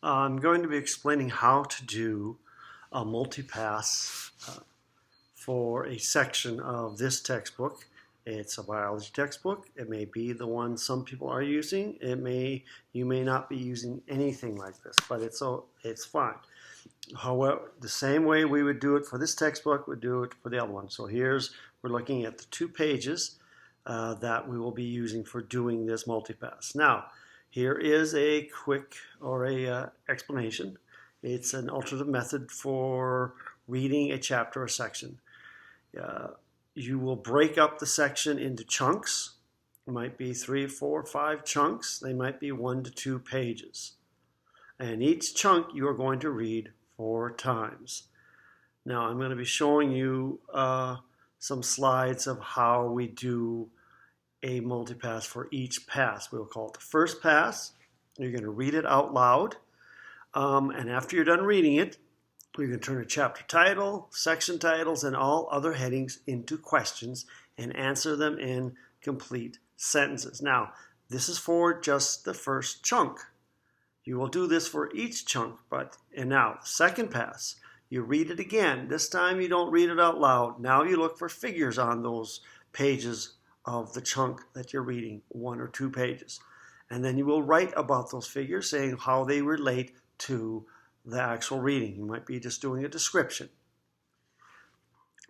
I'm going to be explaining how to do a multipass for a section of this textbook. It's a biology textbook. It may be the one some people are using. You may not be using anything like this, but it's fine. However, the same way we would do it for this textbook, we'd do it for the other one. So we're looking at the 2 pages that we will be using for doing this multipass. Now, here is a quick explanation. It's an alternative method for reading a chapter or section. You will break up the section into chunks. It might be 3, 4, 5 chunks. They might be 1 to 2 pages. And each chunk you are going to read 4 times. Now I'm going to be showing you some slides of how we do a multipass for each pass. We'll call it the first pass. You're going to read it out loud. And after you're done reading it, you can turn a chapter title, section titles, and all other headings into questions and answer them in complete sentences. Now, this is for just the first chunk. You will do this for each chunk, and now, the second pass, you read it again. This time you don't read it out loud. Now you look for figures on those pages of the chunk that you're reading, 1 or 2 pages. And then you will write about those figures, saying how they relate to the actual reading. You might be just doing a description.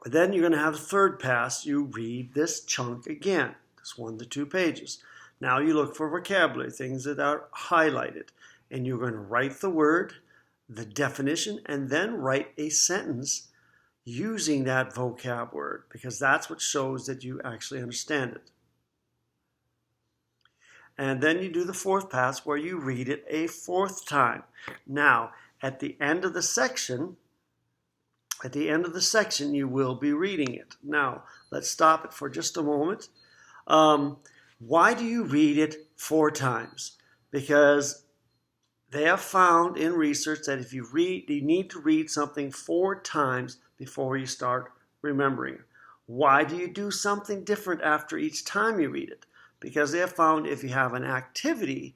But then you're going to have a third pass. You read this chunk again, this 1 to 2 pages. Now you look for vocabulary, things that are highlighted. And you're going to write the word, the definition, and then write a sentence using that vocab word, because that's what shows that you actually understand it. And then you do the fourth pass where you read it a 4th time. Now, at the end of the section, you will be reading it. Now, let's stop it for just a moment. Why do you read it 4 times? Because they have found in research that if you need to read something 4 times before you start remembering it. Why do you do something different after each time you read it? Because they have found if you have an activity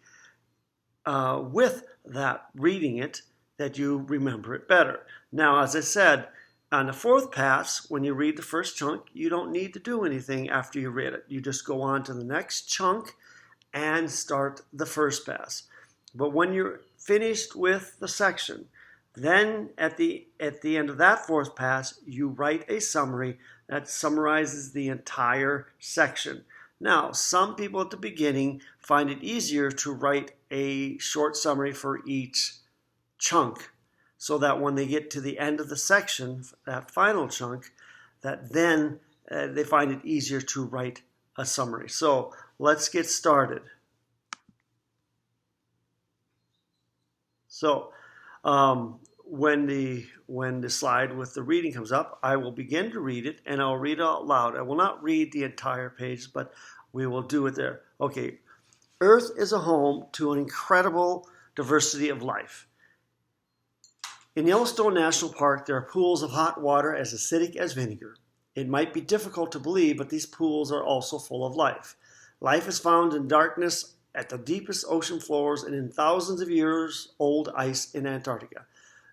with that reading it, that you remember it better. Now, as I said, on the 4th pass, when you read the first chunk, you don't need to do anything after you read it. You just go on to the next chunk and start the first pass. But when you're finished with the section, then at the end of that 4th pass, you write a summary that summarizes the entire section. Now, some people at the beginning find it easier to write a short summary for each chunk, so that when they get to the end of the section, that final chunk, that then they find it easier to write a summary. So let's get started. So when the slide with the reading comes up, I will begin to read it, and I'll read it out loud. I will not read the entire page, but we will do it there. Okay. Earth is a home to an incredible diversity of life. In Yellowstone National Park, there are pools of hot water as acidic as vinegar. It might be difficult to believe, but these pools are also full of life. Life is found in darkness at the deepest ocean floors and in thousands of years old ice in Antarctica.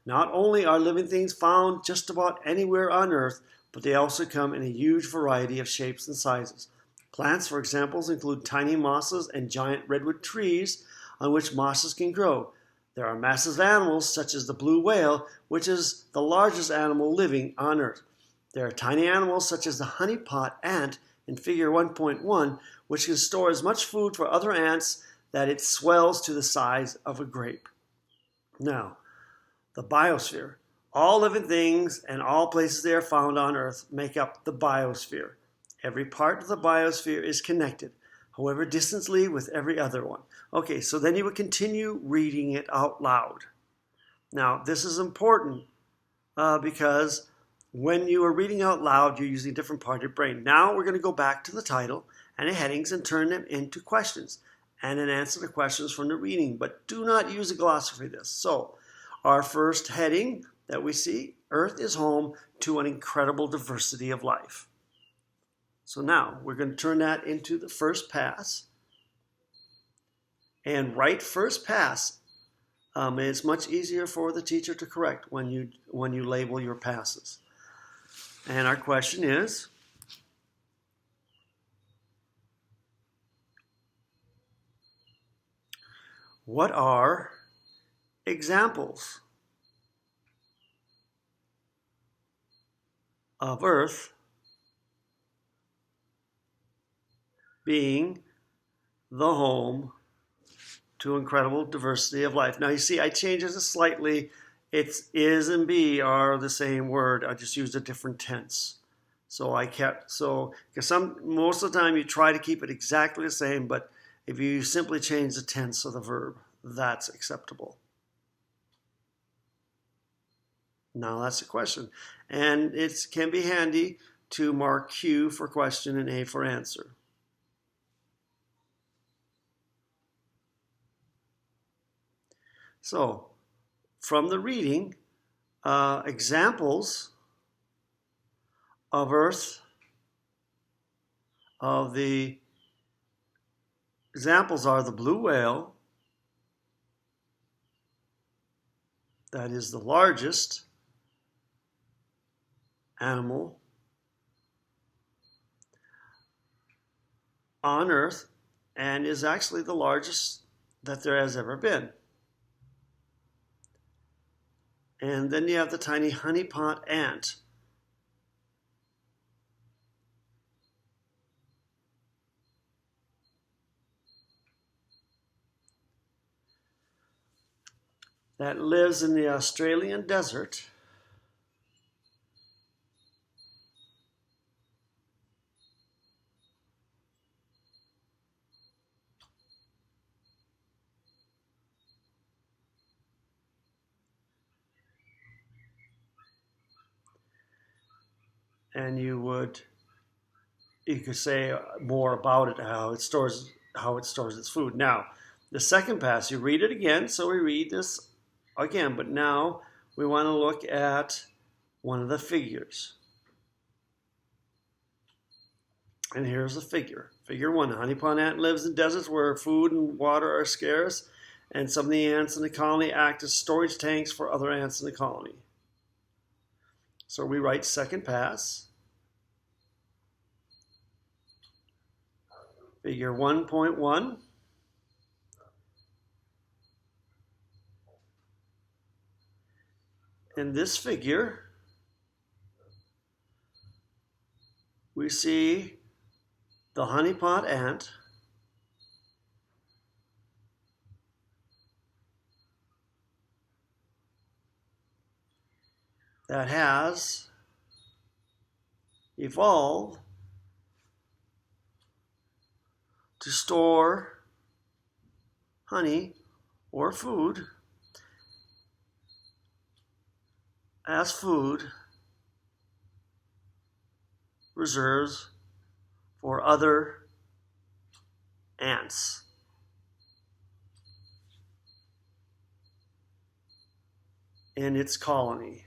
Not only are living things found just about anywhere on Earth, but they also come in a huge variety of shapes and sizes. Plants, for example, include tiny mosses and giant redwood trees on which mosses can grow. There are massive animals such as the blue whale, which is the largest animal living on Earth. There are tiny animals such as the honeypot ant in figure 1.1, which can store as much food for other ants that it swells to the size of a grape. Now, the biosphere. All living things and all places they are found on Earth make up the biosphere. Every part of the biosphere is connected, however distantly, with every other one. Okay, so then you would continue reading it out loud. Now, this is important because when you are reading out loud, you're using a different part of your brain. Now we're going to go back to the title and the headings and turn them into questions and then answer the questions from the reading. But do not use a glossary for this. So our first heading that we see, Earth is home to an incredible diversity of life. So now we're going to turn that into the first pass and write first pass It's much easier for the teacher to correct when you label your passes. And our question is, what are examples of Earth being the home to incredible diversity of life? Now you see, I changed it slightly. It's is and be are the same word. I just used a different tense. So because most of the time you try to keep it exactly the same, but if you simply change the tense of the verb, that's acceptable. Now that's the question. And it can be handy to mark Q for question and A for answer. So, from the reading, examples of Earth, examples are the blue whale, that is the largest animal on Earth and is actually the largest that there has ever been. And then you have the tiny honeypot ant. That lives in the Australian desert. And you could say more about it, how it stores its food. Now, the second pass, you read it again. So we read this again, but now we want to look at one of the figures. And here's the figure. Figure 1, a honeypot ant lives in deserts where food and water are scarce, and some of the ants in the colony act as storage tanks for other ants in the colony. So we write second pass. Figure 1.1. In this figure, we see the honeypot ant that has evolved to store honey or food as food reserves for other ants. In its colony.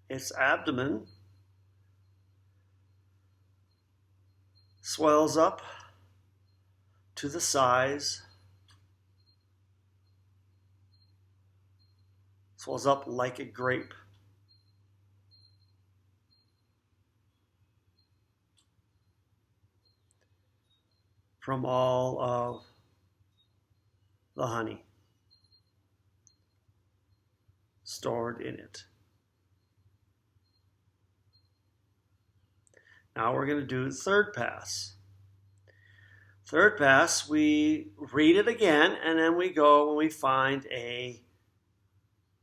Its abdomen swells up to the size, swells up like a grape. From all of the honey stored in it. Now we're going to do the third pass. Third pass, we read it again, and then we go when we find a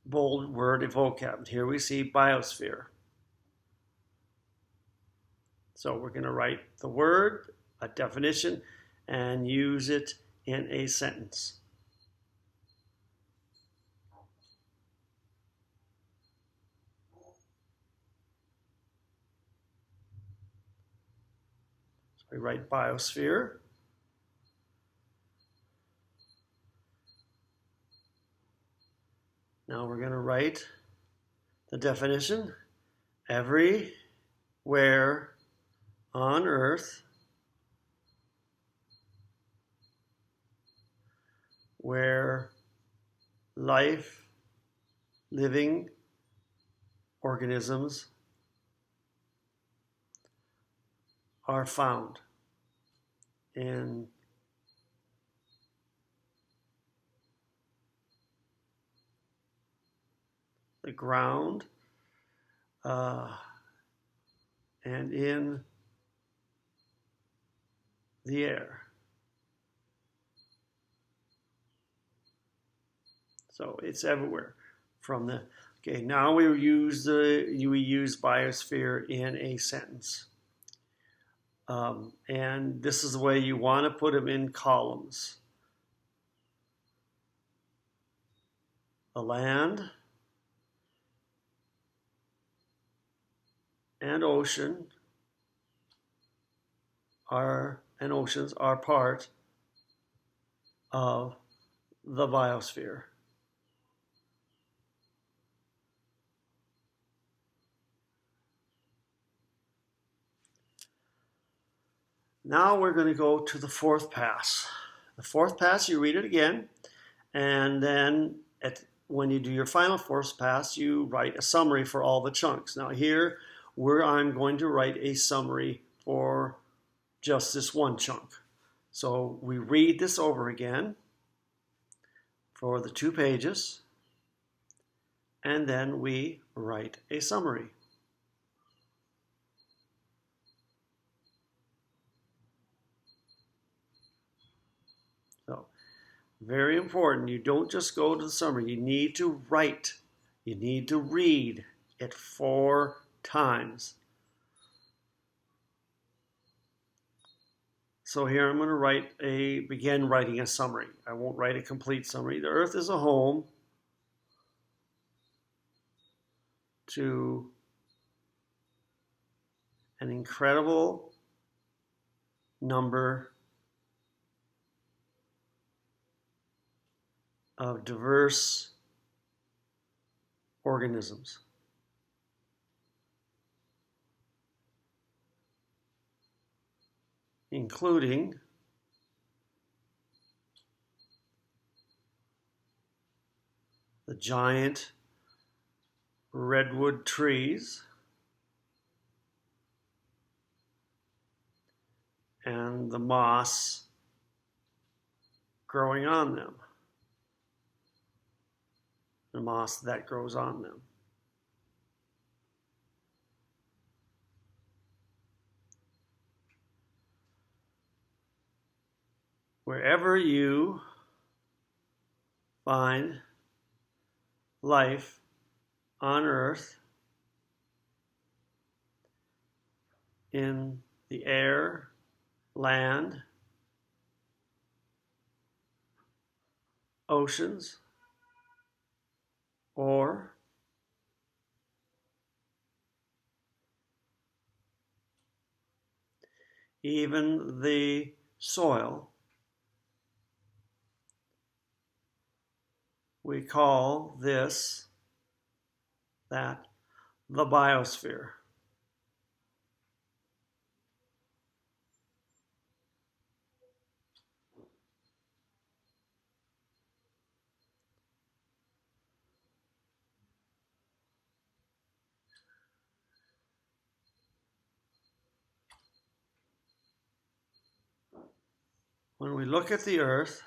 bold word, a vocab. Here we see biosphere. So we're going to write the word, a definition, and use it in a sentence. So we write biosphere. Now we're going to write the definition. Every where on earth, where life, living organisms are found in the ground and in the air. So it's everywhere. From the okay, now we use biosphere in a sentence, and this is the way you want to put them in columns. The land and oceans are part of the biosphere. Now we're going to go to the fourth pass. The fourth pass, you read it again, and then when you do your final fourth pass, you write a summary for all the chunks. Now here, I'm going to write a summary for just this one chunk. So we read this over again for the 2 pages, and then we write a summary. So, very important, you don't just go to the summary, you need to write, you need to read it 4 times. So here I'm going to begin writing a summary. I won't write a complete summary. The Earth is a home to an incredible number of diverse organisms. Including the giant redwood trees and the moss growing on them, the moss that grows on them. Wherever you find life on Earth, in the air, land, oceans, or even the soil, we call that the biosphere. When we look at the Earth,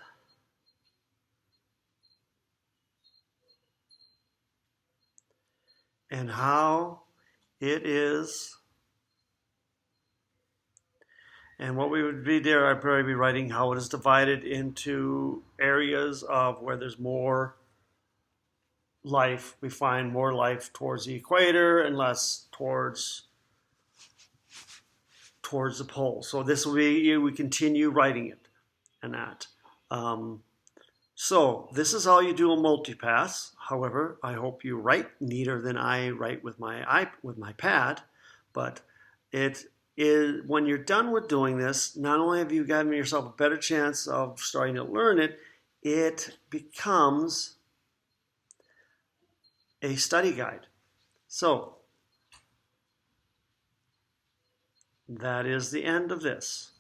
and how it is, and what we would be there, I'd probably be writing how it is divided into areas of where there's more life. We find more life towards the equator and less towards the pole. So this will be, we continue writing it and that. So this is how you do a multipass. However, I hope you write neater than I write with my pad. But it is, when you're done with doing this, not only have you given yourself a better chance of starting to learn it, it becomes a study guide. So that is the end of this.